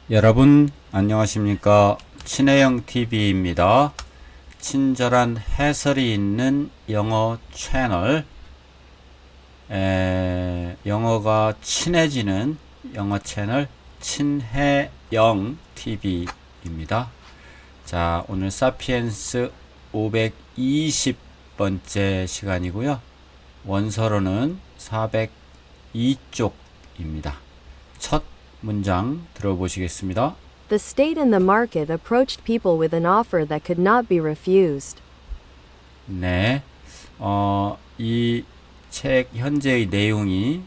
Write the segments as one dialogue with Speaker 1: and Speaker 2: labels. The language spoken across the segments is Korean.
Speaker 1: 여러분 안녕하십니까? 친해영 TV입니다. 친절한 해설이 있는 영어 채널, 영어가 친해지는 영어 채널 친해영 TV입니다. 자, 오늘 사피엔스 520번째 시간이고요. 원서로는 402쪽입니다. 첫 문장 들어보시겠습니다.
Speaker 2: The state and the market approached people with an offer that could not be refused.
Speaker 1: 네, 이 책 현재의 내용이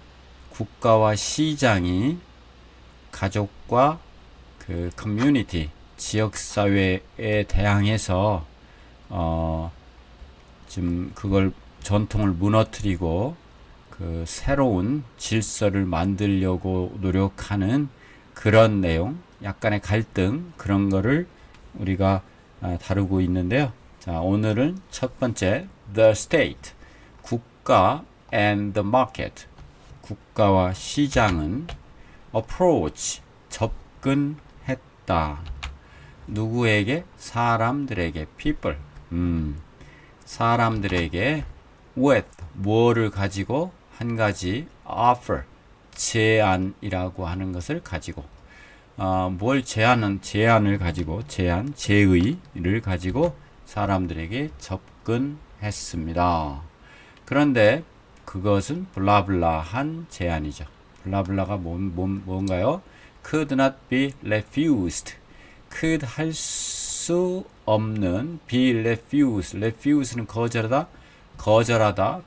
Speaker 1: 국가와 시장이 가족과 그 커뮤니티, 지역사회에 대항해서 좀 그걸 전통을 무너뜨리고 그 새로운 질서를 만들려고 노력하는 그런 내용, 약간의 갈등, 그런 거를 우리가 다루고 있는데요. 자, 오늘은 첫 번째, the state, 국가 and the market, 국가와 시장은 approach, 접근했다. 누구에게? 사람들에게, people, 사람들에게 with, 뭐를 가지고? 한 가지 offer, 제안이라고 하는 것을 가지고 뭘 제안을 가지고 제의를 가지고 사람들에게 접근했습니다. 그런데 그것은 블라블라한 제안이죠. 블라블라가 뭔가요? could not be refused. could 할 수 없는 be refused. refuse는 거절하다.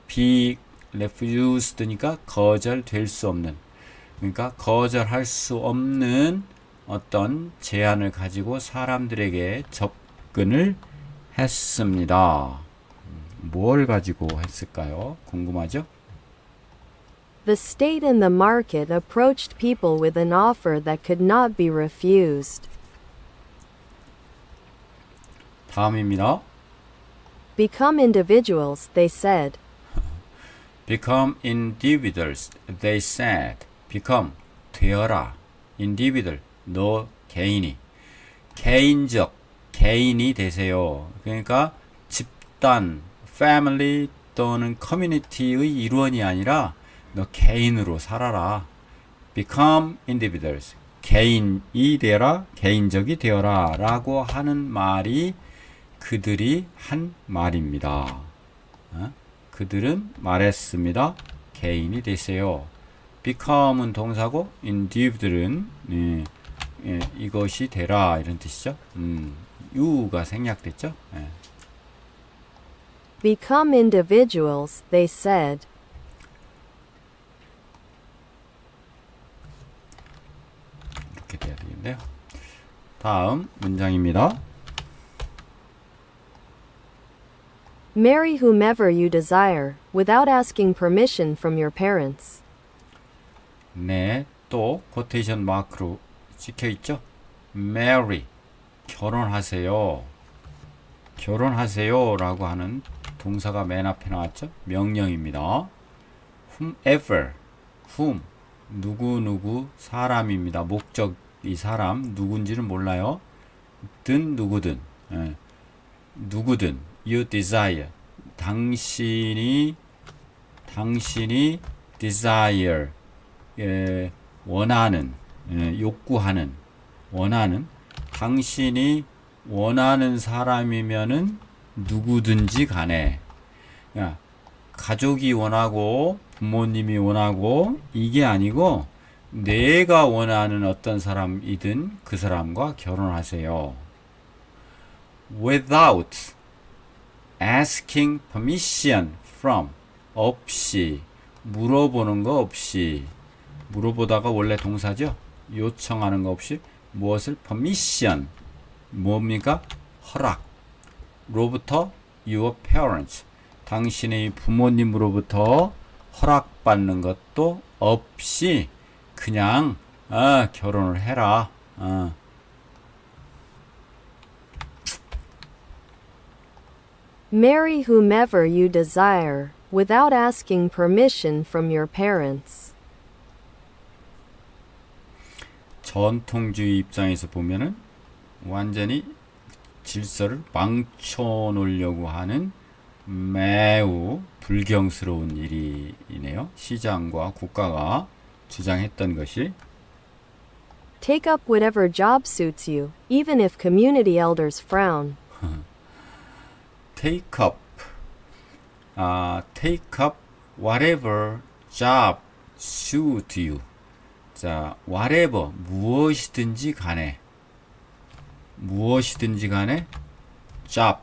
Speaker 1: be refused니까 거절될 수 없는. 그러니까 거절할 수 없는 어떤 제안을 가지고 사람들에게 접근을 했습니다. 뭘 가지고 했을까요? 궁금하죠?
Speaker 2: The state and the market approached people with an offer that could not be refused.
Speaker 1: 다음입니다.
Speaker 2: Become individuals, they said.
Speaker 1: Become individuals, they said. Become, 되어라. Individual, 너 개인이. 개인적, 개인이 되세요. 그러니까 집단, family 또는 커뮤니티의 일원이 아니라 너 개인으로 살아라. Become individuals. 개인이 되어라, 개인적이 되어라 라고 하는 말이 그들이 한 말입니다. 그들은 말했습니다. 개인이 되세요. become은 동사고 individual은 이것이 되라 이런 뜻이죠. you가 생략됐죠.
Speaker 2: Become individuals, they said.
Speaker 1: 이렇게 돼야 되겠네요. 다음 문장입니다.
Speaker 2: Marry whomever you desire, without asking permission from your parents.
Speaker 1: 네, 또 코테이션 마크로 찍혀 있죠. marry, 결혼하세요. 결혼하세요라고 하는 동사가 맨 앞에 나왔죠. 명령입니다. whomever, whom, 누구 사람입니다. 목적이 사람, 누군지는 몰라요. 누구든, 누구든, you desire, 당신이 desire, 원하는, 욕구하는, 원하는, 당신이 원하는 사람이면은 누구든지 간에, 가족이 원하고 부모님이 원하고 이게 아니고 내가 원하는 어떤 사람이든 그 사람과 결혼하세요. Without asking permission from, 없이, 물어보는 거 없이, 물어보다가 원래 동사죠. 요청하는 거 없이 무엇을 permission, 뭡니까? 허락. 로부터 your parents, 당신의 부모님으로부터 허락받는 것도 없이 그냥 결혼을 해라.
Speaker 2: Marry whomever you desire, without asking permission from your parents.
Speaker 1: 전통주의 입장에서 보면은 완전히 질서를 망쳐놓으려고 하는 매우 불경스러운 일이네요. 시장과 국가가 주장했던 것이
Speaker 2: Take up whatever job suits you, even if community elders frown.
Speaker 1: take up, take up whatever job suit you. 자, whatever 무엇이든지 간에 job,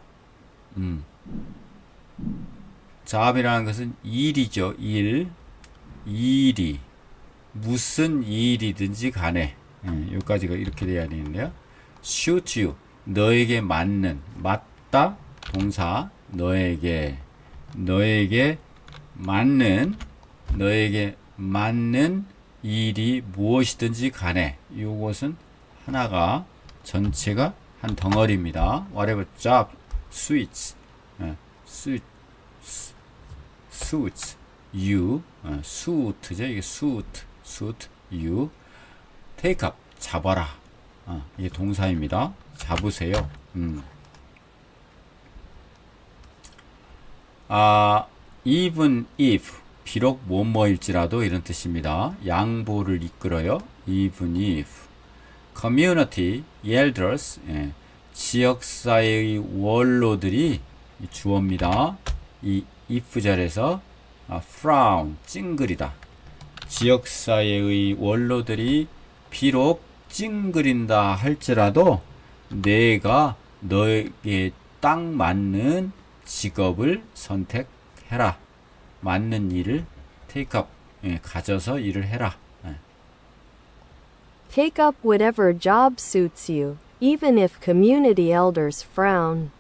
Speaker 1: job이라는 것은 일이죠. 일이 무슨 일이든지 간에 여기까지가 이렇게 돼야 되는데요. suit you 너에게 맞는 맞다 동사 너에게 맞는 일이 무엇이든지 간에 이것은 하나가 전체가 한 덩어리입니다. whatever job suits you suit죠. 이게 suit you take up 잡아라. 이게 동사입니다. 잡으세요. even if 비록 뭐뭐일지라도 이런 뜻입니다. 양보를 이끌어요. even if community elders 지역사회의 원로들이 주어입니다. 이 if 절에서 frown 찡그리다. 지역사회의 원로들이 비록 찡그린다 할지라도 내가 너에게 딱 맞는 직업을 선택해라. 맞는 일을 take up 가져서 일을 해라.
Speaker 2: Take up whatever job suits you, even if community elders frown.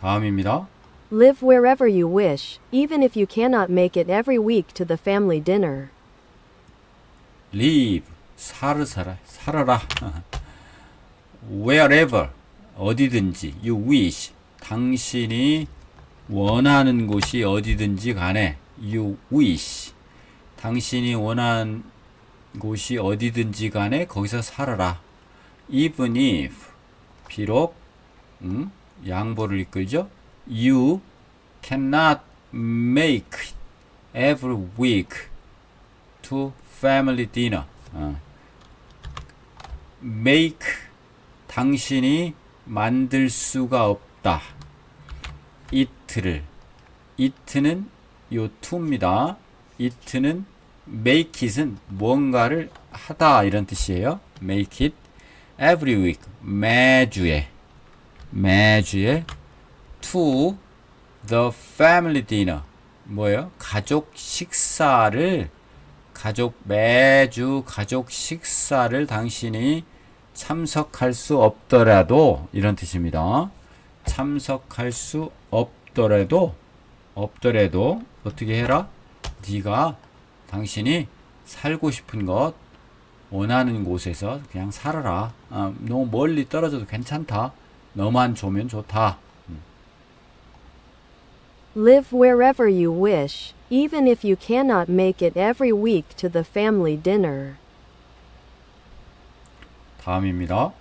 Speaker 1: 다음입니다.
Speaker 2: Live wherever you wish, even if you cannot make it every week to the family dinner.
Speaker 1: live 살아라. wherever 어디든지 you wish 당신이 원하는 곳이 어디든지 간에 you wish 당신이 원하는 곳이 어디든지 간에 거기서 살아라. even if 비록 양보를 이끌죠. you cannot make it every week to family dinner. make 당신이 만들 수가 없다. it는 요 to입니다. it는 make it은 뭔가를 하다 이런 뜻이에요. make it every week 매주에 to the family dinner 뭐예요? 매주 가족 식사를 당신이 참석할 수 없더라도 이런 뜻입니다. 참석할 수 없더라도 어떻게 해라? 네가 당신이 살고 싶은 것 원하는 곳에서 그냥 살아라. 너무 멀리 떨어져도 괜찮다. 너만 좋으면 좋다.
Speaker 2: Live wherever you wish, even if you cannot make it every week to the family dinner.
Speaker 1: 다음입니다.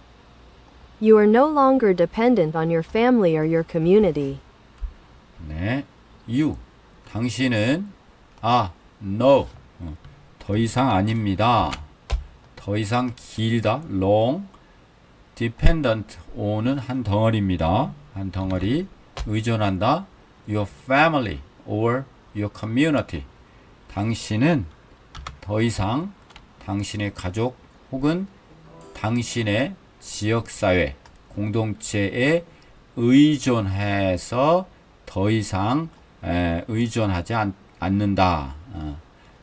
Speaker 2: You are no longer dependent on your family or your community.
Speaker 1: 네, you 당신은 no 더 이상 아닙니다. 더 이상 길다 long dependent on은 한 덩어리입니다. 한 덩어리 의존한다. your family or your community 당신은 더 이상 당신의 가족 혹은 당신의 지역사회 공동체에 의존해서 더 이상 의존하지 않는다.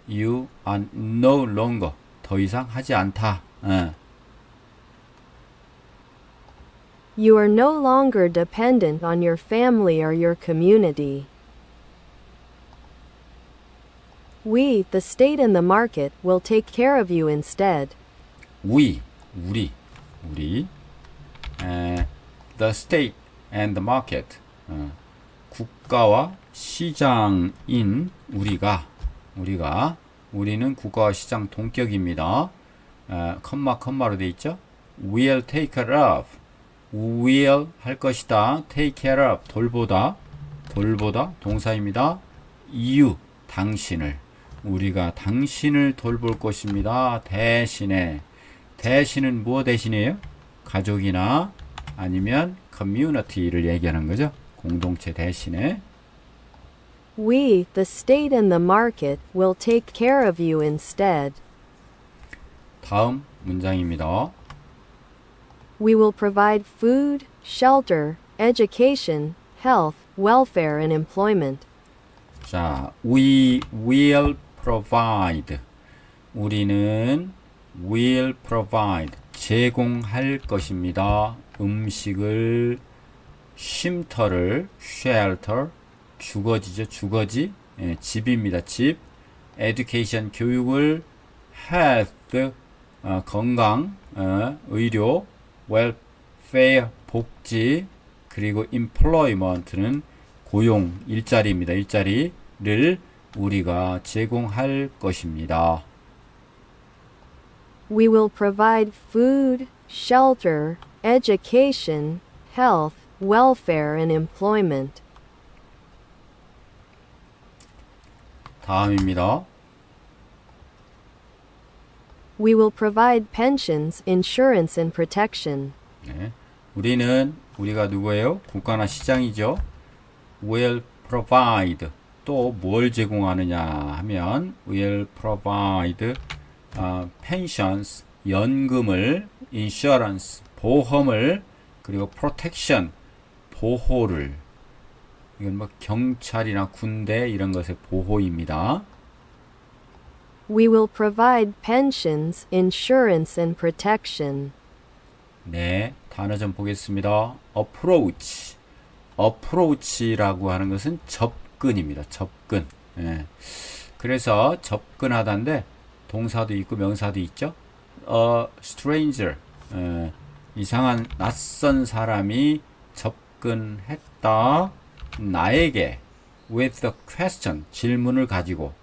Speaker 1: You are no longer 더 이상 하지 않다.
Speaker 2: You are no longer dependent on your family or your community. We, the state and the market, will take care of you instead.
Speaker 1: 우리 the state and the market 국가와 시장인 우리가 우리는 국가와 시장 동격입니다. 컴마로 돼 있죠. will take care of. will 할 것이다. take care of 돌보다 동사입니다. you 당신을 우리가 당신을 돌볼 것입니다. 대신은 무엇 대신이에요? 가족이나 아니면 커뮤니티를 얘기하는 거죠. 공동체 대신에
Speaker 2: We, the state and the market, will take care of you instead.
Speaker 1: 다음 문장입니다.
Speaker 2: We will provide food, shelter, education, health, welfare, and employment.
Speaker 1: 자, we will provide. 우리는 will provide. 제공할 것입니다. 음식을, 쉼터를, shelter, 주거지죠. 주거지. 예, 집입니다. 집. education, 교육을, health, 건강, 의료, welfare, 복지, 그리고 employment는 고용, 일자리입니다. 일자리를 우리가 제공할 것입니다.
Speaker 2: We will provide food, shelter, education, health, welfare, and employment.
Speaker 1: 다음입니다.
Speaker 2: We will provide pensions, insurance, and protection.
Speaker 1: 네. 우리가 누구예요? 국가나 시장이죠. will provide. 또 뭘 제공하느냐 하면 will provide pensions, 연금을, insurance, 보험을, 그리고 protection, 보호를. 이건 뭐 경찰이나 군대 이런 것의 보호입니다.
Speaker 2: We will provide pensions, insurance, and protection.
Speaker 1: 네, 단어 좀 보겠습니다. approach. approach라고 하는 것은 접근입니다. 접근. 예. 그래서 접근하다인데 동사도 있고 명사도 있죠. A stranger. 이상한 낯선 사람이 접근했다. 나에게 with a question. 질문을 가지고.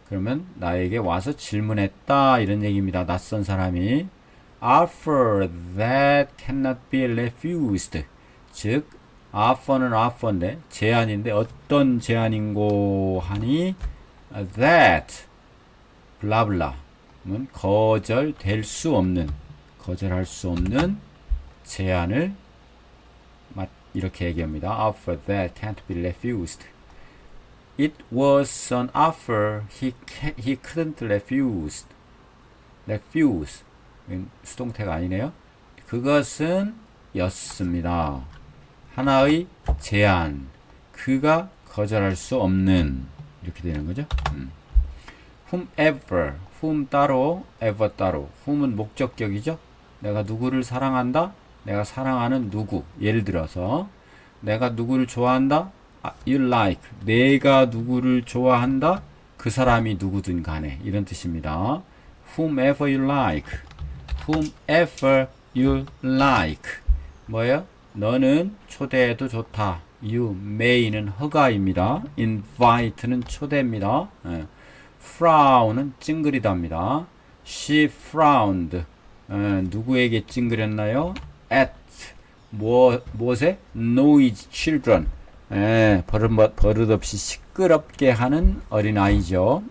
Speaker 1: 그러면 나에게 와서 질문했다. 이런 얘기입니다. 낯선 사람이 offer that cannot be refused. 즉 offer는 offer인데 제안인데 어떤 제안인고 하니 that 블라블라는 거절할 수 없는 제안을 이렇게 얘기합니다. offer that can't be refused. It was an offer he couldn't refuse. 수동태가 아니네요. 그것은 였습니다. 하나의 제안. 그가 거절할 수 없는. 이렇게 되는 거죠. whomever. whom 따로, ever 따로. whom은 목적격이죠. 내가 누구를 사랑한다? 내가 사랑하는 누구. 예를 들어서 내가 누구를 좋아한다? you like. 내가 누구를 좋아한다? 그 사람이 누구든 간에. 이런 뜻입니다. whomever you like. whomever you like. 뭐예요? 너는 초대해도 좋다. You may는 허가입니다. invite는 초대입니다. frown은 찡그리다입니다. She frowned. 누구에게 찡그렸나요? At 무엇에? Noisy children. 버릇없이 시끄럽게 하는 어린아이죠.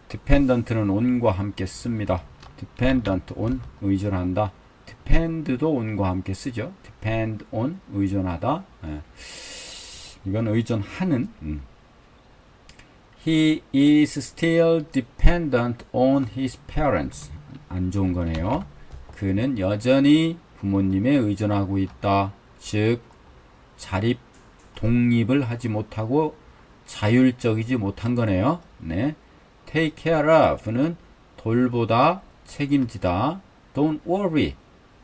Speaker 1: dependent는 on과 함께 씁니다. dependent on 의존한다. depend도 on과 함께 쓰죠. depend on 의존하다. 이건 의존하는. He is still dependent on his parents. 안 좋은 거네요. 그는 여전히 부모님에 의존하고 있다. 즉 독립을 하지 못하고 자율적이지 못한 거네요. 네. take care of는 돌보다, 책임지다. don't worry.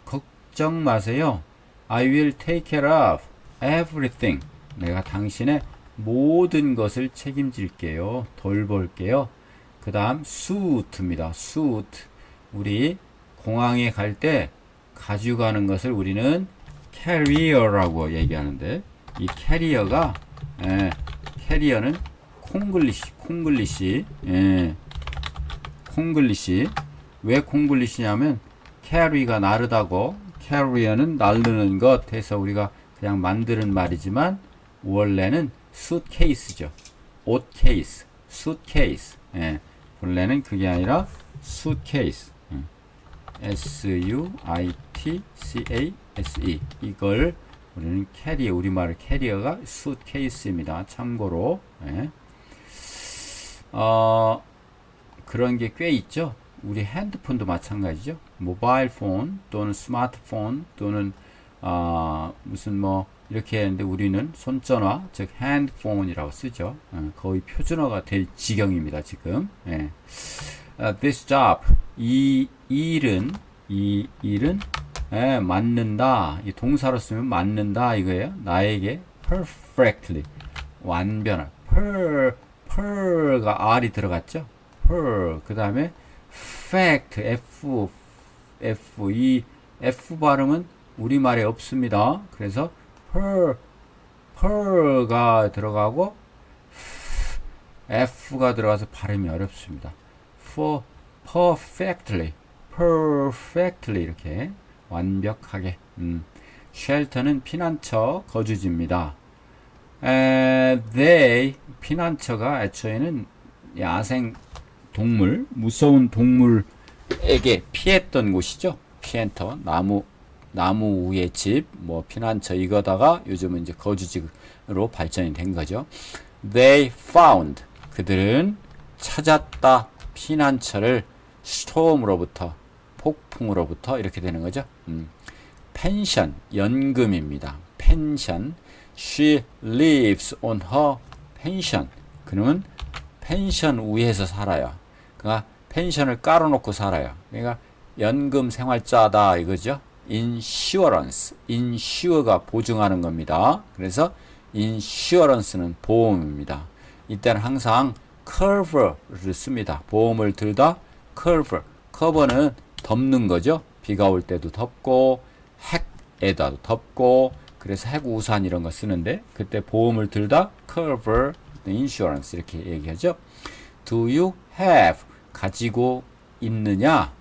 Speaker 1: 걱정 마세요. I will take care of everything. 내가 당신의 모든 것을 책임질게요. 돌볼게요. 그 다음 suit입니다. suit. 우리 공항에 갈 때 가져가는 것을 우리는 carrier라고 얘기하는데 이 캐리어는 콩글리시 콩글리시. 왜 콩글리시냐면 carry가 나르다고 carrier는 나르는 것 해서 우리가 그냥 만드는 말이지만 원래는 suitcase죠. 옷 케이스, suitcase. 예, 원래는 그게 아니라 suitcase. S-U-I-T-C-A-S-E. 이걸 우리는 캐리어, 우리말 캐리어가 suitcase입니다. 참고로. 예. 그런 게 꽤 있죠. 우리 핸드폰도 마찬가지죠. 모바일 폰 또는 스마트폰 또는 무슨 뭐 이렇게 했는데 우리는 손전화 즉 핸드폰이라고 쓰죠. 거의 표준어가 될 지경입니다. 지금. 예. This job 이 일은 예, 맞는다. 이 동사로 쓰면 맞는다 이거예요. 나에게 perfectly 완변한 per가 r이 들어갔죠. 그 다음에 fact 이 F 발음은 우리말에 없습니다. 그래서 per가 들어가고 F가 들어가서 발음이 어렵습니다. perfectly 이렇게 완벽하게. shelter는 피난처 거주지입니다. they 피난처가 애초에는 야생 동물, 무서운 동물에게 피했던 곳이죠. 피엔터, 나무 위에 집, 뭐 피난처 이거다가 요즘은 이제 거주지로 발전이 된 거죠. They found 그들은 찾았다 피난처를 스톰으로부터 폭풍으로부터 이렇게 되는 거죠. 펜션 연금입니다. 펜션. She lives on her pension. 그는 펜션 위에서 살아요. 그러니까 펜션을 깔아놓고 살아요. 그러니까 연금 생활자다 이거죠. insurance. insure가 보증하는 겁니다. 그래서 insurance는 보험입니다. 이때는 항상 cover를 씁니다. 보험을 들다 cover. cover는 덮는 거죠. 비가 올 때도 덮고 핵에다 덮고 그래서 핵 우산 이런 거 쓰는데 그때 보험을 들다 cover the insurance 이렇게 얘기하죠. Do you have 가지고 있느냐?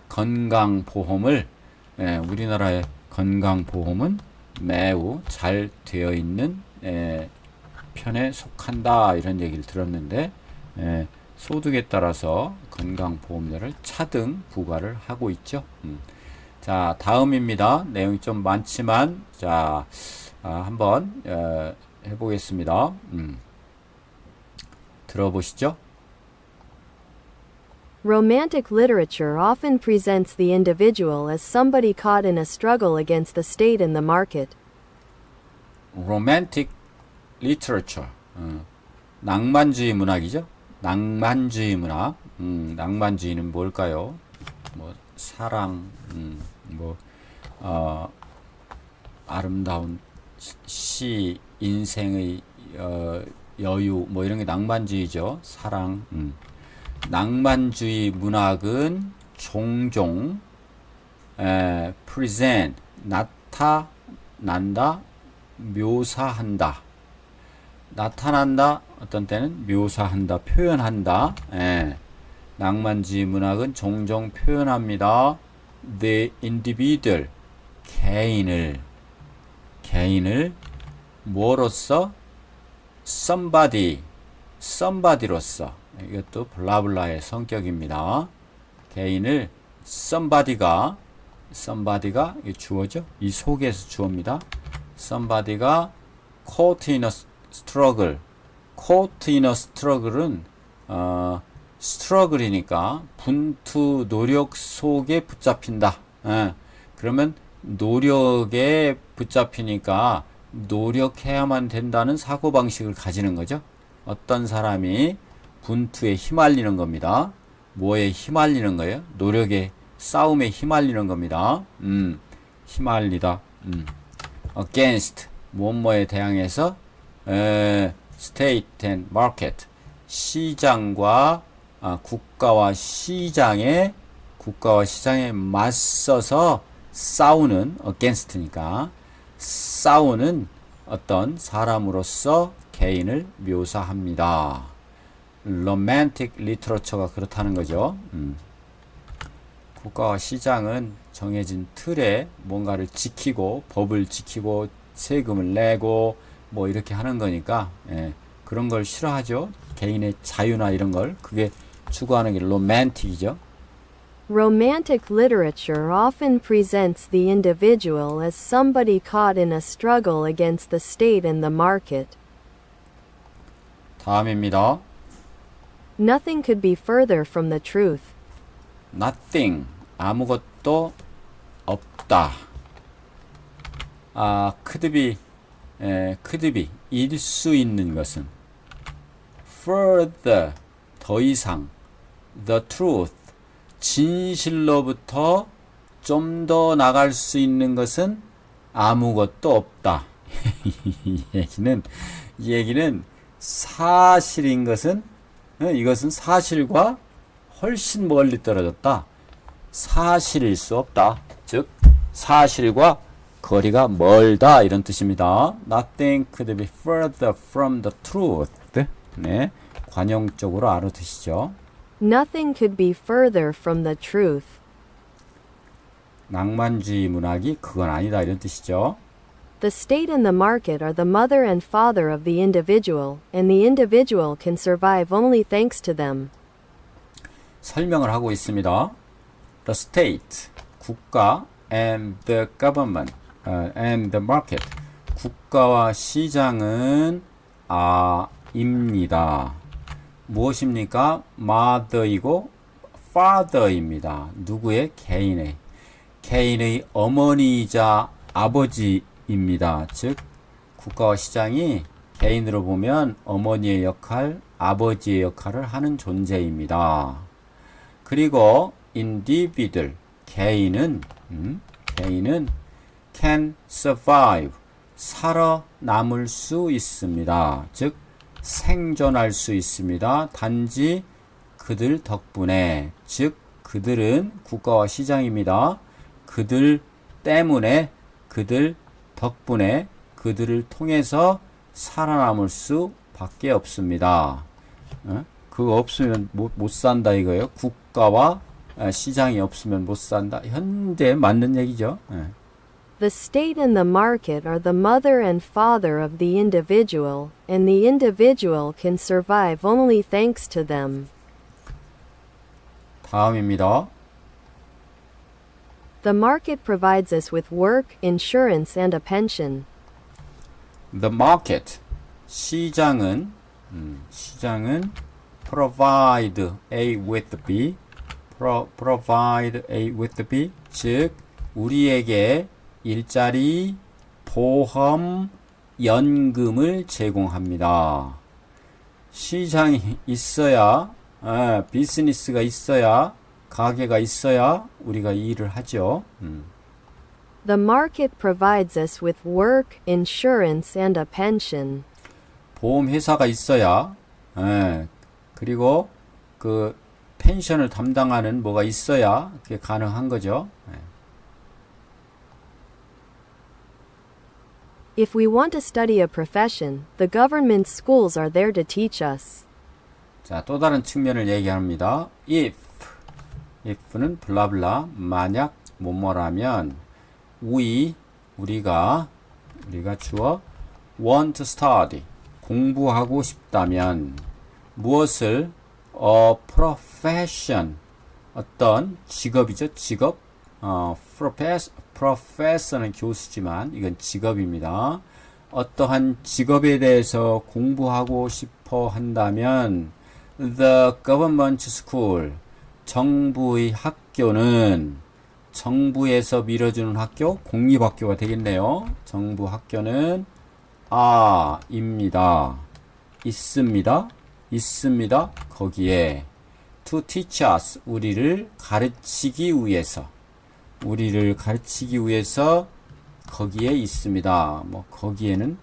Speaker 1: 건강보험을 우리나라의 건강보험은 매우 잘 되어 있는 편에 속한다 이런 얘기를 들었는데 소득에 따라서 건강보험료를 차등 부과를 하고 있죠. 자, 다음입니다. 내용이 좀 많지만 자 한번 해보겠습니다. 들어보시죠.
Speaker 2: Romantic literature often presents the individual as somebody caught in a struggle against the state and the market.
Speaker 1: Romantic literature. 낭만주의 문학이죠. 낭만주의 문학. 낭만주의는 뭘까요? 뭐 사랑, 아름다운 시, 인생의 여유, 뭐 이런 게 낭만주의죠. 사랑. 낭만주의 문학은 종종 present 나타난다, 묘사한다. 나타난다, 어떤 때는 묘사한다, 표현한다. 낭만주의 문학은 종종 표현합니다. The individual, 개인을 뭐로써? somebody로서. 이것도 블라블라의 성격입니다. 개인을 somebody가 이 주어죠. 이 속에서 주어입니다. somebody가 caught in a struggle. caught in a struggle은 struggle이니까 분투 노력 속에 붙잡힌다. 그러면 노력에 붙잡히니까 노력해야만 된다는 사고방식을 가지는 거죠. 어떤 사람이 분투에 휘말리는 겁니다. 뭐에 휘말리는 거예요? 노력에, 싸움에 휘말리는 겁니다. 휘말리다. against, 뭐뭐에 대항해서 state and market, 시장과 국가와 시장에 맞서서 싸우는 against니까 싸우는 어떤 사람으로서 개인을 묘사합니다. romantic literature가 그렇다는 거죠. 국가와 시장은 정해진 틀에 뭔가를 지키고 법을 지키고 세금을 내고 뭐 이렇게 하는 거니까 예, 그런 걸 싫어하죠. 개인의 자유나 이런 걸 그게 추구하는 게 로맨틱이죠.
Speaker 2: Romantic literature often presents the individual as somebody caught in a struggle against the state and the market.
Speaker 1: 다음입니다.
Speaker 2: Nothing could be further from the truth.
Speaker 1: Nothing 아무것도 없다. could be 일 수 있는 것은 further 더 이상 the truth 진실로부터 좀 더 나갈 수 있는 것은 아무것도 없다. 이 얘기는 사실인 것은 이것은 사실과 훨씬 멀리 떨어졌다. 사실일 수 없다. 즉 사실과 거리가 멀다 이런 뜻입니다. Nothing could be further from the truth. 네, 관용적으로 알아두시죠.
Speaker 2: Nothing could be further from the truth.
Speaker 1: 낭만주의 문학이 그건 아니다 이런 뜻이죠.
Speaker 2: The state and the market are the mother and father of the individual, and the individual can survive only thanks to them.
Speaker 1: 설명을 하고 있습니다. The state, 국가, and the government, and the market, 국가와 시장은 입니다. 무엇입니까? mother이고 father입니다. 누구의? 개인의 어머니이자 아버지입니다. 즉 국가와 시장이 개인으로 보면 어머니의 역할, 아버지의 역할을 하는 존재입니다. 그리고 individual, 개인은 can survive, 살아남을 수 있습니다. 즉 생존할 수 있습니다. 단지 그들 덕분에, 즉 그들은 국가와 시장입니다. 그들 때문에, 그들 덕분에, 그들을 통해서 살아남을 수밖에 없습니다. 그거 없으면 못 산다 이거예요. 국가와 시장이 없으면 못 산다. 현대에 맞는 얘기죠.
Speaker 2: The state and the market are the mother and father of the individual, and the individual can survive only thanks to them.
Speaker 1: 다음입니다.
Speaker 2: The market provides us with work, insurance, and a pension.
Speaker 1: The market, 시장은 provide A with B, provide A with B, 즉 우리에게 일자리, 보험, 연금을 제공합니다. 시장이 있어야, 비즈니스가 있어야, 가게가 있어야 우리가 일을 하죠.
Speaker 2: The market provides us with work, insurance, and a pension.
Speaker 1: 보험회사가 있어야, 그리고 그 펜션을 담당하는 뭐가 있어야 그게 가능한 거죠.
Speaker 2: If we want to study a profession, the government schools are there to teach us.
Speaker 1: 자, 또 다른 측면을 얘기합니다. if는 블라블라, 만약 뭐뭐라면 우리가 주어 want to study, 공부하고 싶다면 무엇을 a profession, 어떤 직업이죠. 직업. professor는 교수지만 이건 직업입니다. 어떠한 직업에 대해서 공부하고 싶어 한다면 the government school, 정부의 학교는, 정부에서 밀어주는 학교, 공립학교가 되겠네요. 정부 학교는 입니다. 있습니다. 거기에 to teach us, 우리를 가르치기 위해서 거기에 있습니다. 뭐 거기에는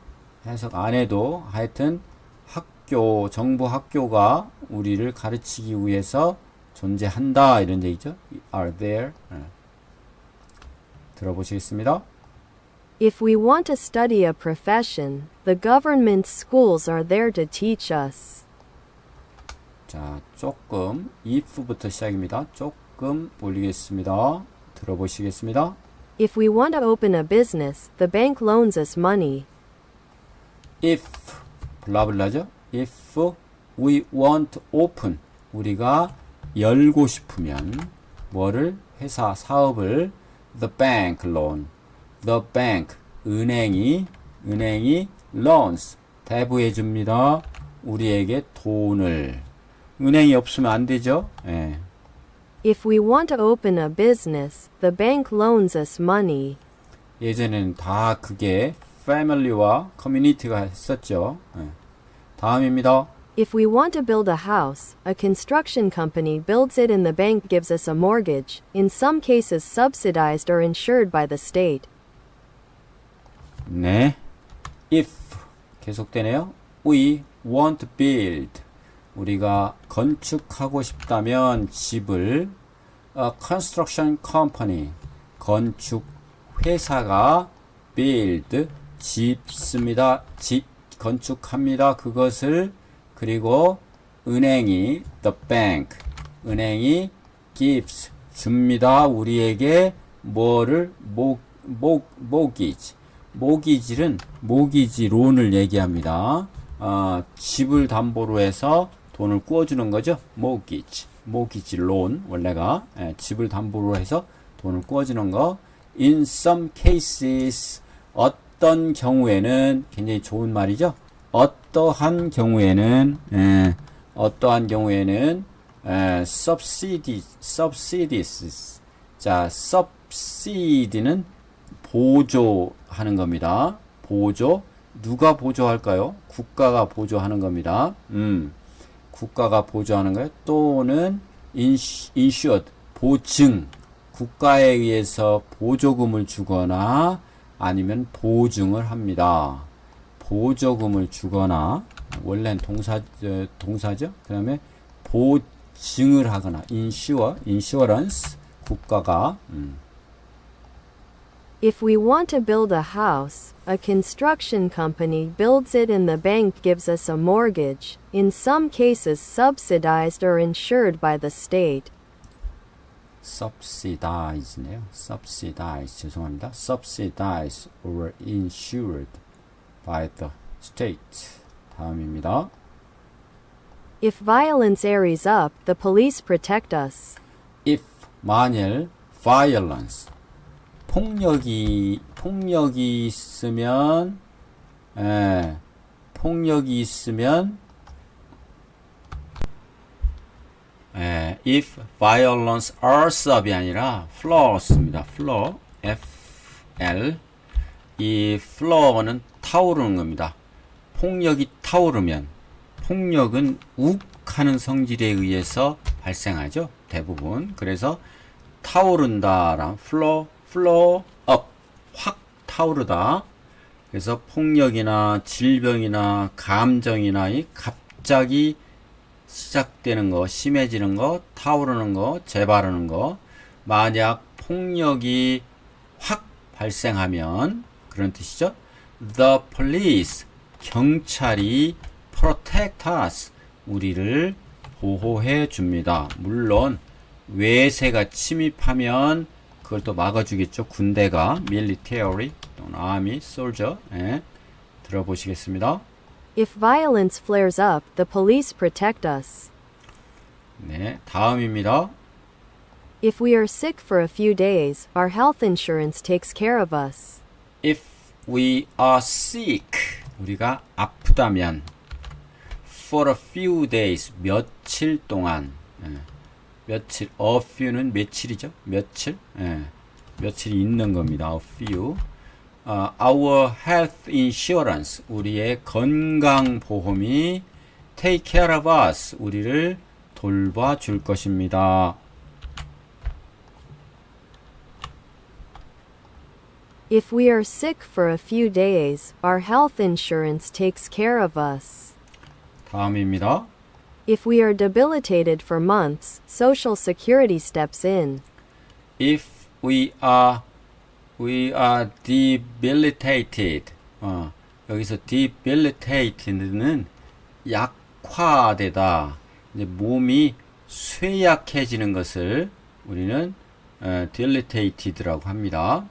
Speaker 1: 해석 안 해도 하여튼 학교, 정부 학교가 우리를 가르치기 위해서 존재한다 이런 얘기죠. are there. 들어보시겠습니다.
Speaker 2: If we want to study a profession, the government schools are there to teach us.
Speaker 1: 자, 조금 if부터 시작입니다. 조금 올리겠습니다. 들어보시겠습니다.
Speaker 2: If we want to open a business, the bank loans us money.
Speaker 1: If 블라블라죠. If we want to open 우리가 열고 싶으면 뭐를 회사 사업을 the bank loan the bank 은행이 loans 대부해 줍니다. 우리에게 돈을 은행이 없으면 안 되죠. 예.
Speaker 2: If we want to open a business, the bank loans us money.
Speaker 1: 예전에는 다 그게 family와 community가 했었죠. 예. 다음입니다.
Speaker 2: If we want to build a house, a construction company builds it and the bank gives us a mortgage, in some cases subsidized or insured by the state.
Speaker 1: 네. If 계속되네요. We want to build 우리가 건축하고 싶다면 집을 a construction company 건축 회사가 build 짓습니다. 집 건축합니다. 그것을 그리고 은행이 the bank 은행이 gives 줍니다. 우리에게 뭐를 mortgage는 모기지 론을 얘기합니다. 집을 담보로 해서 돈을 구워주는 거죠. mortgage loan 원래가 집을 담보로 해서 돈을 구워주는 거. In some cases 어떤 경우에는 굉장히 좋은 말이죠. 어떠한 경우에는 subsidies 자 subsidy는 보조하는 겁니다. 보조 누가 보조할까요? 국가가 보조하는 겁니다. 국가가 보조하는 거예요. 또는 insured 보증 국가에 의해서 보조금을 주거나 아니면 보증을 합니다. 보조금을 주거나 원래는 동사죠. 그 다음에 보증을 하거나 insurance 국가가
Speaker 2: If we want to build a house, a construction company builds it and the bank gives us a mortgage, in some cases subsidized or insured by the state.
Speaker 1: subsidize네요. subsidize 죄송합니다. subsidize or insured by the state. 다음입니다.
Speaker 2: If violence airs up, the police protect us.
Speaker 1: if 만일 violence 폭력이 있으면 if violence airs up이 아니라 flows입니다. flow FL 이 flow는 타오르는 겁니다. 폭력이 타오르면 폭력은 욱하는 성질에 의해서 발생하죠. 대부분. 그래서 타오른다랑 flow up 확 타오르다. 그래서 폭력이나 질병이나 감정이나 이 갑자기 시작되는 거, 심해지는 거, 타오르는 거, 재바르는 거. 만약 폭력이 확 발생하면 그런 뜻이죠. The police 경찰이 protect us 우리를 보호해 줍니다. 물론 외세가 침입하면 그걸 또 막아주겠죠. 군대가 military 또는 army, soldier 들어보시겠습니다.
Speaker 2: If violence flares up, the police protect us.
Speaker 1: 네, 다음입니다.
Speaker 2: If we are sick for a few days, our health insurance takes care of us.
Speaker 1: If we are sick 우리가 아프다면 for a few days 며칠 동안 며칠 a few는 며칠이죠. 며칠 며칠이 있는 겁니다. a few our health insurance 우리의 건강보험이 take care of us 우리를 돌봐줄 것입니다.
Speaker 2: If we are sick for a few days, our health insurance takes care of us.
Speaker 1: 다음입니다.
Speaker 2: If we are debilitated for months, Social Security steps in.
Speaker 1: If we are debilitated 여기서 debilitated는 약화되다 이제 몸이 쇠약해지는 것을 우리는 debilitated라고 합니다.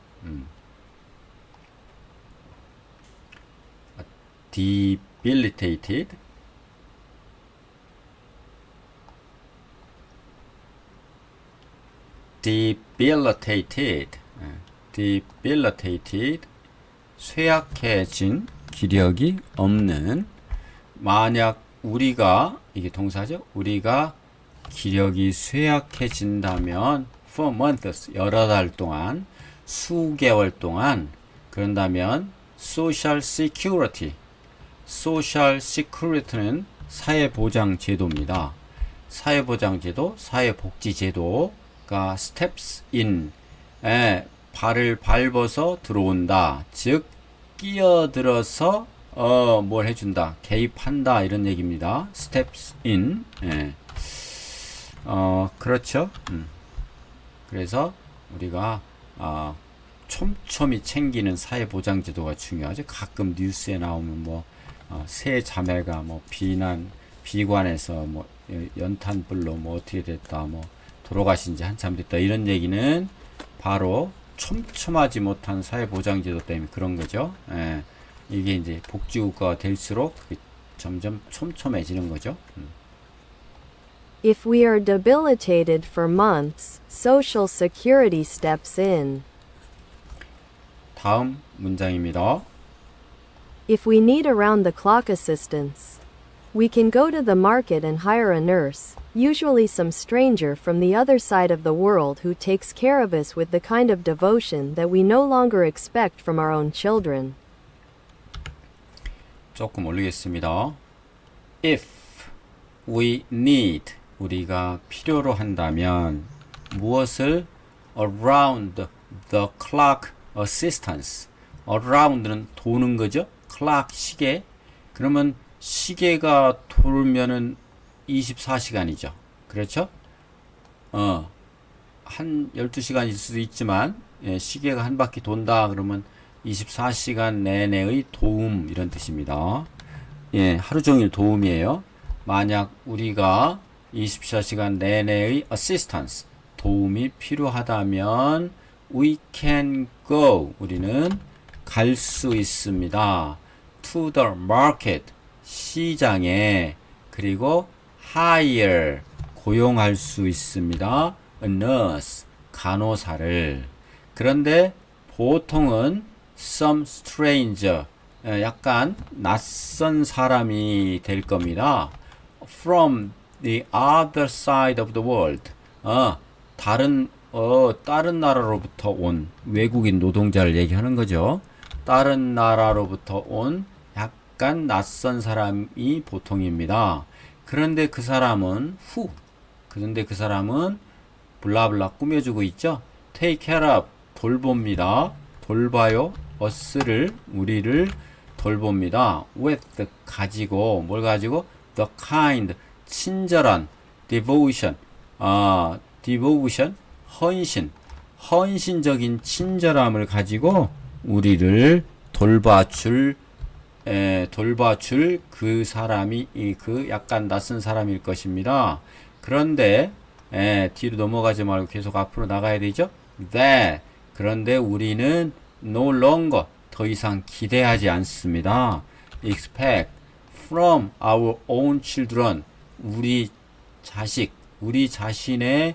Speaker 1: debilitated. debilitated. 쇠약해진, 기력이 없는. 만약 우리가, 이게 동사죠? 우리가 기력이 쇠약해진다면 for months, 여러 달 동안, 수개월 동안, 그런다면 social security는 사회보장제도입니다. 사회보장제도, 사회복지제도가 steps in, 발을 밟아서 들어온다. 즉 끼어들어서 뭘 해준다, 개입한다, 이런 얘기입니다. steps in. 그렇죠. 그래서 우리가 촘촘히 챙기는 사회보장제도가 중요하죠. 가끔 뉴스에 나오면 세 자매가 비관해서 연탄불로 어떻게 됐다, 돌아가신 지 한참 됐다, 이런 얘기는 바로 촘촘하지 못한 사회보장제도 때문에 그런 거죠. 이게 이제 복지국가가 될수록 점점 촘촘해지는 거죠.
Speaker 2: If we are debilitated for months, Social Security steps in.
Speaker 1: 다음 문장입니다.
Speaker 2: If we need around-the-clock assistance, we can go to the market and hire a nurse, usually some stranger from the other side of the world who takes care of us with the kind of devotion that we no longer expect from our own children.
Speaker 1: 조금 올리겠습니다. If we need, 우리가 필요로 한다면 무엇을 around the clock assistance. around는 도는 거죠. clock, 시계. 그러면 시계가 돌면은 24시간이죠. 그렇죠? 한 12시간일 수도 있지만, 시계가 한 바퀴 돈다 그러면 24시간 내내의 도움, 이런 뜻입니다. 하루 종일 도움이에요. 만약 우리가 24시간 내내의 assistance, 도움이 필요하다면 we can go, 우리는 갈 수 있습니다. to the market, 시장에. 그리고 hire, 고용할 수 있습니다. a nurse, 간호사를. 그런데 보통은 some stranger, 약간 낯선 사람이 될 겁니다. from the other side of the world, 다른 나라로부터 온 외국인 노동자를 얘기하는 거죠. 다른 나라로부터 온 약간 낯선 사람이 보통입니다. 그런데 그 사람은 블라블라 꾸며주고 있죠. take care of, 돌봅니다. 돌봐요. us를, 우리를 돌봅니다. with, 가지고, 뭘 가지고? the kind, 친절한, devotion, 헌신적인 친절함을 가지고 우리를 돌봐줄 그 사람이 그 약간 낯선 사람일 것입니다. 그런데 뒤로 넘어가지 말고 계속 앞으로 나가야 되죠. 그런데 우리는 no longer, 더 이상 기대하지 않습니다. expect from our own children, 우리 자신의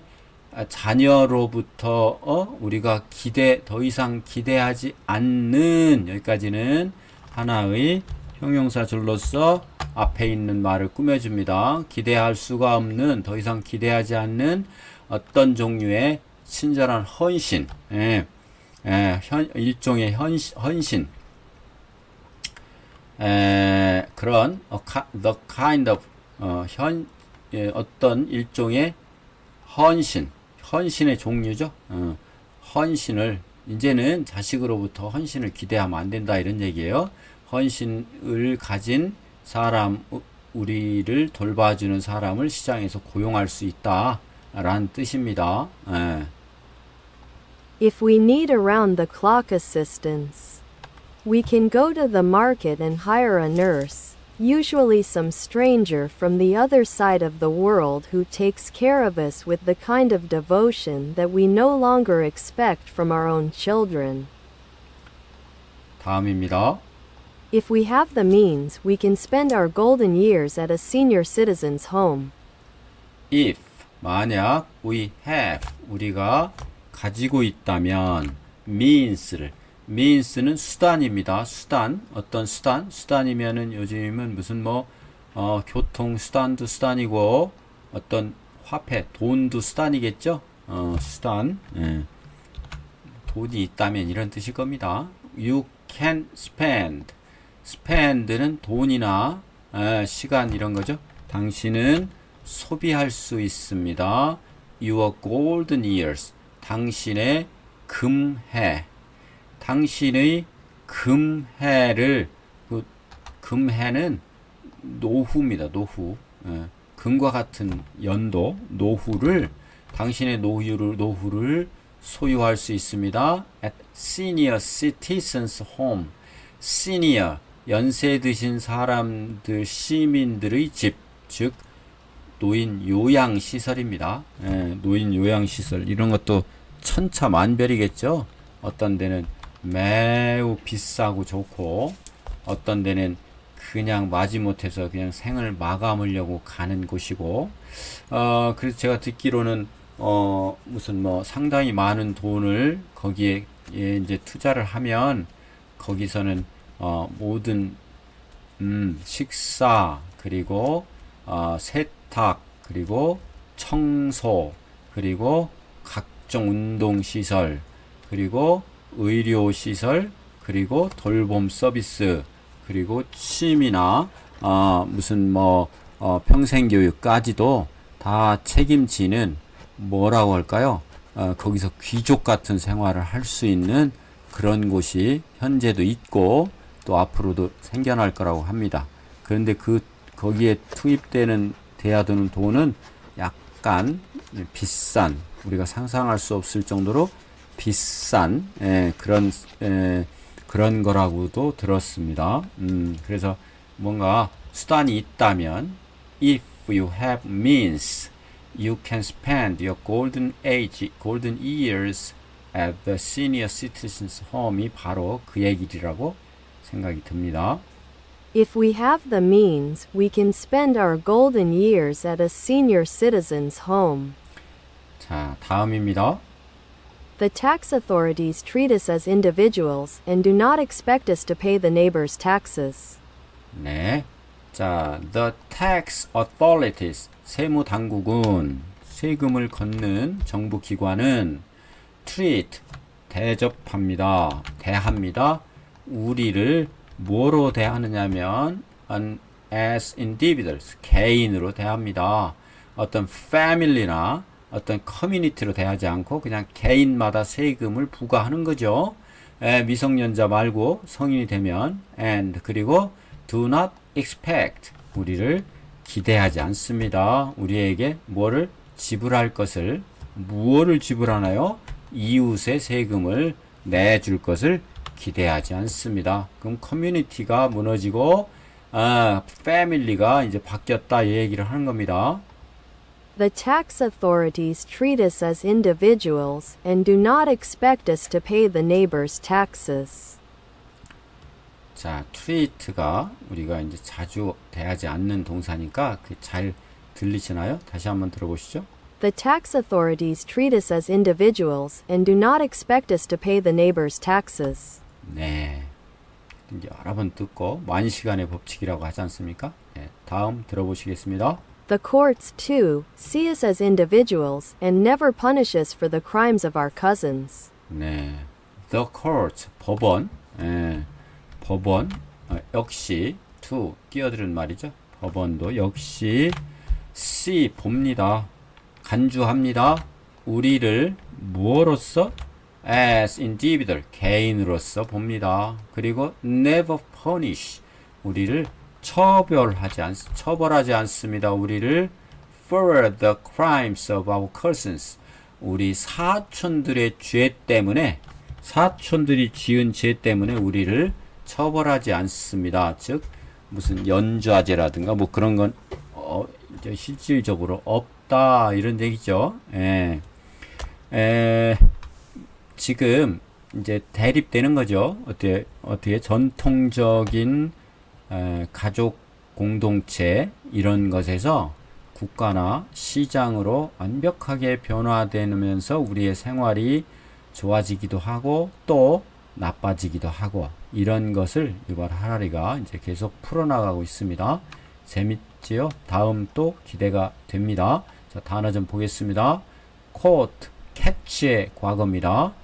Speaker 1: 자녀로부터 우리가 더 이상 기대하지 않는, 여기까지는 하나의 형용사절로서 앞에 있는 말을 꾸며줍니다. 기대할 수가 없는, 더 이상 기대하지 않는 어떤 종류의 친절한 헌신, 일종의 헌신, 그런 the kind of 어떤 일종의 헌신의 종류죠. 헌신을, 이제는 자식으로부터 헌신을 기대하면 안 된다, 이런 얘기예요. 헌신을 가진 사람, 우리를 돌봐주는 사람을 시장에서 고용할 수 있다 라는 뜻입니다.
Speaker 2: If we need around-the-clock assistance, we can go to the market and hire a nurse, usually some stranger from the other side of the world who takes care of us with the kind of devotion that we no longer expect from our own children.
Speaker 1: 다음입니다.
Speaker 2: If we have the means, we can spend our golden years at a senior citizen's home.
Speaker 1: If 만약 we have 우리가 가지고 있다면 means는 수단입니다. 수단 어떤 수단? 수단이면은 요즘은 무슨 교통 수단도 수단이고 어떤 화폐 돈도 수단이겠죠. 수단 돈이 있다면 이런 뜻일 겁니다. You can spend는 돈이나 시간 이런 거죠. 당신은 소비할 수 있습니다. Your golden years. 당신의 금해. 당신의 금해를 금해는 노후입니다. 노후. 금과 같은 연도 노후를 당신의 노후를 소유할 수 있습니다. At senior citizens home. senior 연세 드신 사람들 시민들의 집, 즉 노인 요양 시설입니다. 노인 요양 시설 이런 것도 천차만별이겠죠. 어떤 데는 매우 비싸고 좋고 어떤 데는 그냥 마지못해서 그냥 생을 마감하려고 가는 곳이고 그래서 제가 듣기로는 무슨 상당히 많은 돈을 거기에 이제 투자를 하면 거기서는 모든 식사 그리고 세탁 그리고 청소 그리고 각종 운동시설 그리고 의료시설 그리고 돌봄 서비스 그리고 취미나 무슨 평생교육까지도 다 책임지는 뭐라고 할까요? 거기서 귀족 같은 생활을 할 수 있는 그런 곳이 현재도 있고 또 앞으로도 생겨날 거라고 합니다. 그런데 거기에 돼야 되는 돈은 약간 비싼 우리가 상상할 수 없을 정도로 비싼 그런 거라고도 들었습니다. 그래서 뭔가 수단이 있다면 if you have means you can spend your golden years at the senior citizens home이 바로 그 얘기라고 생각이 듭니다.
Speaker 2: If we have the means, we can spend our golden years at a senior citizen's home.
Speaker 1: 자, 다음입니다.
Speaker 2: The tax authorities treat us as individuals and do not expect us to pay the neighbor's taxes.
Speaker 1: 네. 자, the tax authorities, 세무 당국은 세금을 걷는 정부 기관은 treat, 대합니다. 우리를 뭐로 대하느냐면 as individuals, 개인으로 대합니다. 어떤 family나 어떤 커뮤니티로 대하지 않고 그냥 개인마다 세금을 부과하는 거죠. 미성년자 말고 성인이 되면 and 그리고 do not expect 우리를 기대하지 않습니다. 우리에게 뭐를 지불할 것을 무엇을 지불하나요? 이웃의 세금을 내줄 것을 기대하지 않습니다. 그럼 커뮤니티가 무너지고 패밀리가 이제 바뀌었다 이 얘기를 하는 겁니다.
Speaker 2: The tax authorities treat us as individuals and do not expect us to pay the neighbor's taxes.
Speaker 1: 자, treat가 우리가 이제 자주 대하지 않는 동사니까 잘 들리시나요? 다시 한번 들어보시죠.
Speaker 2: The tax authorities treat us as individuals and do not expect us to pay the neighbor's taxes.
Speaker 1: 네. 이제 여러 번 듣고 만시간의 법칙이라고 하지 않습니까? 네, 다음 들어보시겠습니다.
Speaker 2: The courts, too, see us as individuals and never punish us for the crimes of our cousins.
Speaker 1: 네. The court, 법원. 법원 역시 to 끼어들은 말이죠. 법원도 역시 see 봅니다. 간주합니다. 우리를 무엇으로서 as individual 개인으로서 봅니다. 그리고 never punish 우리를 처벌하지 않습니다. 우리를 for the crimes of our cousins 우리 사촌들의 죄 때문에 사촌들이 지은 죄 때문에 우리를 처벌하지 않습니다. 즉 무슨 연좌제라든가 뭐 그런 건 이제 실질적으로 없다 이런 얘기죠. 예. 지금 이제 대립되는 거죠. 어떻게 전통적인 가족 공동체 이런 것에서 국가나 시장으로 완벽하게 변화되면서 우리의 생활이 좋아지기도 하고 또 나빠지기도 하고 이런 것을 유발 하라리가 이제 계속 풀어나가고 있습니다. 재밌지요? 다음 또 기대가 됩니다. 자, 단어 좀 보겠습니다. caught, catch의 과거입니다.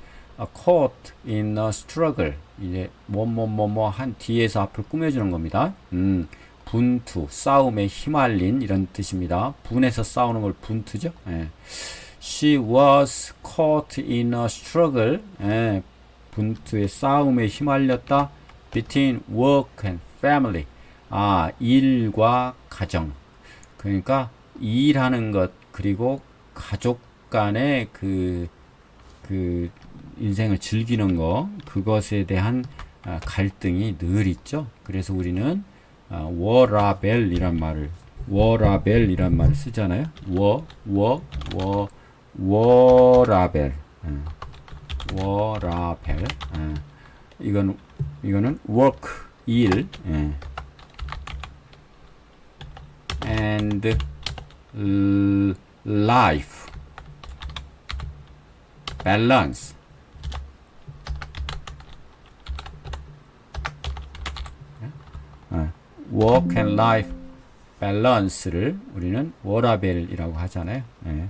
Speaker 1: caught in a struggle. 이제 한 뒤에서 앞을 꾸며주는 겁니다. 분투, 싸움에 휘말린 이런 뜻입니다. 분에서 싸우는 걸 분투죠. 예. She was caught in a struggle. 예. 분투의 싸움에 휘말렸다. Between work and family. 일과 가정. 그러니까 일하는 것 그리고 가족 간의 그 인생을 즐기는 거 그것에 대한 갈등이 늘 있죠. 그래서 우리는 워라벨이란 말을 쓰잖아요. 워라벨. 워라벨. 이거는 work 일 and life balance. work and life balance를 우리는 워라벨이라고 하잖아요. 예.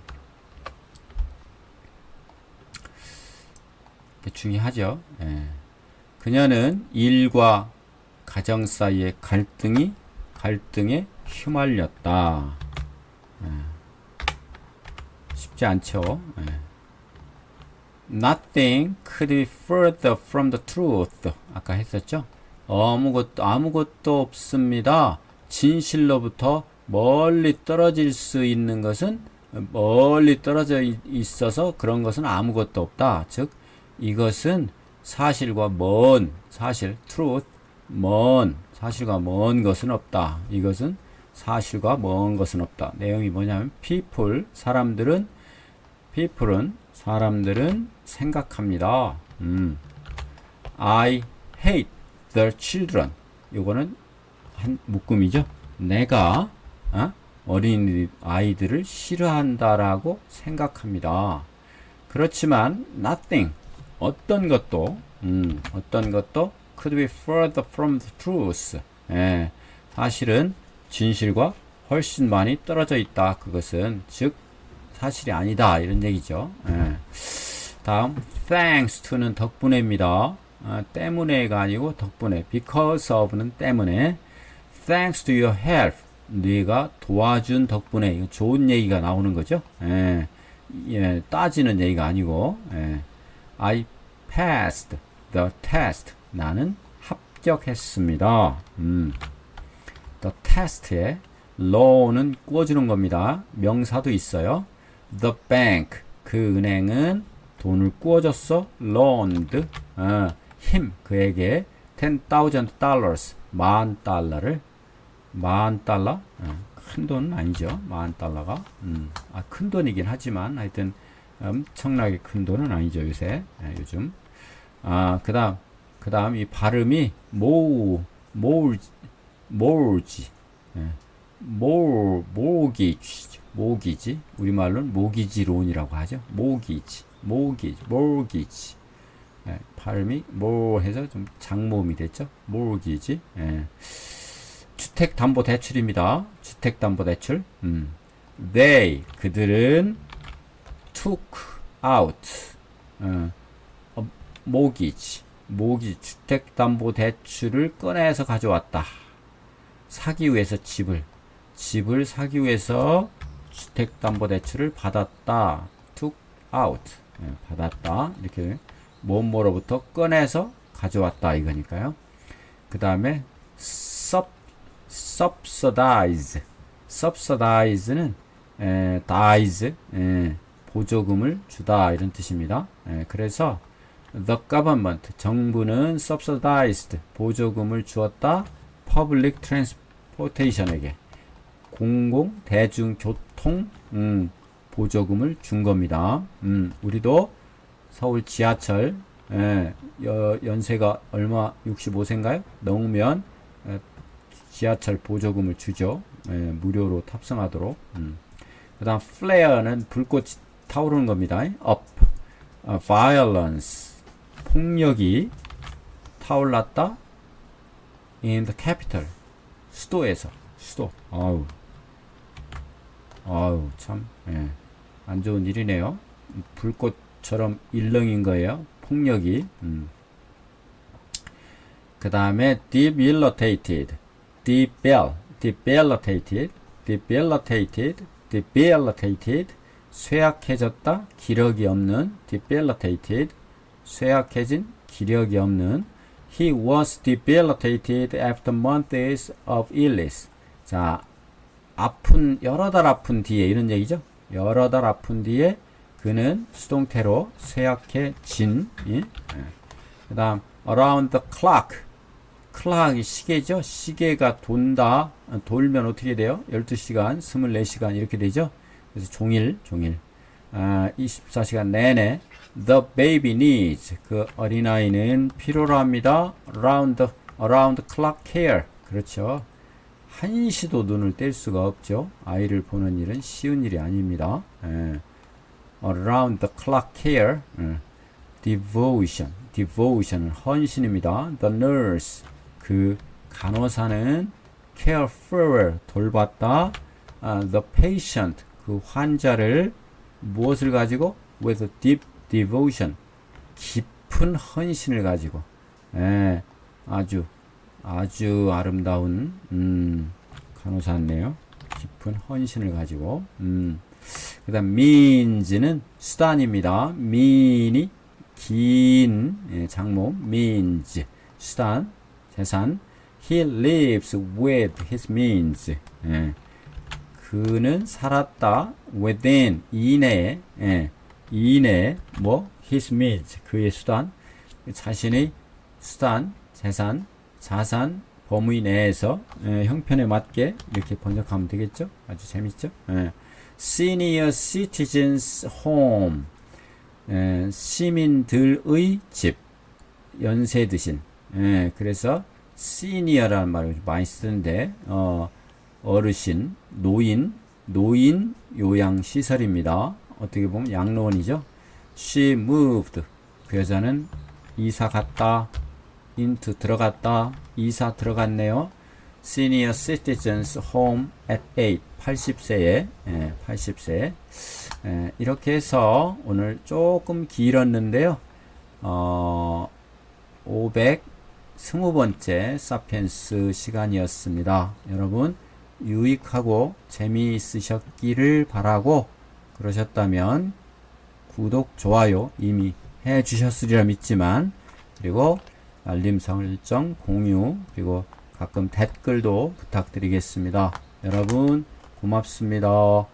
Speaker 1: 중요하죠. 예. 그녀는 일과 가정 사이의 갈등에 휘말렸다. 예. 쉽지 않죠. 예. Nothing could be further from the truth. 아까 했었죠. 아무것도 없습니다. 진실로부터 멀리 떨어질 수 있는 것은 멀리 떨어져 있어서 그런 것은 아무것도 없다. 즉 이것은 사실과 truth, 사실과 먼 것은 없다. 이것은 사실과 먼 것은 없다. 내용이 뭐냐면 people은 사람들은 생각합니다. I hate the children. 요거는 한 묶음이죠. 내가 아이들을 싫어한다라고 생각합니다. 그렇지만 nothing 어떤 것도 could be further from the truth. 예, 사실은 진실과 훨씬 많이 떨어져 있다. 그것은 즉 사실이 아니다 이런 얘기죠. 예. 다음 thanks to는 덕분에입니다. 때문에가 아니고 덕분에. because of는 때문에. thanks to your help. 네가 도와준 덕분에. 이거 좋은 얘기가 나오는 거죠. 예, 따지는 얘기가 아니고. 예. I passed the test. 나는 합격했습니다. The test에 law는 꾸어주는 겁니다. 명사도 있어요. The bank. 그 은행은 돈을 꾸어줬어. loaned. him. 그에게 $10,000. $10,000를. $10,000? 큰 돈은 아니죠. $10,000가. 큰 돈이긴 하지만 하여튼 엄청나게 큰 돈은 아니죠. 요새. 요즘. 그 다음 이 발음이 모기지. 우리말로는 모기지론이라고 하죠. 모기지. 발음이 해서 좀 장모음이 됐죠. 모기지. 주택담보대출입니다. 주택담보대출. They 그들은 took out mortgage 주택담보대출을 꺼내서 가져왔다. 사기 위해서 집을 사기 위해서 주택담보대출을 받았다. took out 받았다. 이렇게 뭐로부터 꺼내서 가져왔다 이거니까요. 그 다음에 subsidize는 dies 보조금을 주다 이런 뜻입니다. 그래서 the government 정부는 subsidized 보조금을 주었다. public transportation에게 공공 대중교통 보조금을 준 겁니다. 우리도 서울 지하철 연세가 얼마 65세인가요? 넘으면 지하철 보조금을 주죠. 무료로 탑승하도록. 그 다음 flare는 불꽃이 타오르는 겁니다. up, violence, 폭력이 타올랐다. in the capital, 수도에서. 수도. 아우 참 안 좋은 일이네요. 불꽃처럼 일렁인 거예요. 폭력이. 그 다음에 debilitated, debilitated, 쇠약해졌다, 기력이 없는. debilitated, 쇠약해진, 기력이 없는. He was debilitated after months of illness. 자, 여러 달 아픈 뒤에, 이런 얘기죠. 여러 달 아픈 뒤에 그는 수동태로 쇠약해진. 그 다음 around the clock, clock이 시계죠. 시계가 돈다, 돌면 어떻게 돼요? 12시간, 24시간 이렇게 되죠. 그래서 종일 24시간 내내. The baby needs, 그 어린아이는 필요로 합니다. around clock care, 그렇죠. 한시도 눈을 뗄 수가 없죠. 아이를 보는 일은 쉬운 일이 아닙니다. around the clock care. devotion은 헌신입니다. the nurse, 그 간호사는 care for, 돌봤다. the patient, 그 환자를 무엇을 가지고? with deep devotion, 깊은 헌신을 가지고. 아주 아름다운 간호사네요. 깊은 헌신을 가지고. 그 다음 means는 수단입니다. mean이 긴 장모, means 수단, 재산. He lives with his means. 그는 살았다. within, 이내에 뭐 his means, 그의 수단, 자신의 수단, 재산, 자산 범위 내에서 형편에 맞게 이렇게 번역하면 되겠죠. 아주 재밌죠. Senior Citizens Home, 시민들의 집, 연세 드신. 그래서 Senior라는 말을 많이 쓰는데 어르신, 노인 요양시설입니다. 어떻게 보면 양로원이죠. She moved, 그 여자는 이사 갔다. into, 들어갔다. 이사 들어갔네요. Senior Citizens Home at 80세에 80세. 이렇게 해서 오늘 조금 길었는데요. 520번째 사피엔스 시간이었습니다. 여러분 유익하고 재미있으셨기를 바라고, 그러셨다면 구독, 좋아요 이미 해 주셨으리라 믿지만, 그리고 알림 설정, 공유, 그리고 가끔 댓글도 부탁드리겠습니다. 여러분 고맙습니다.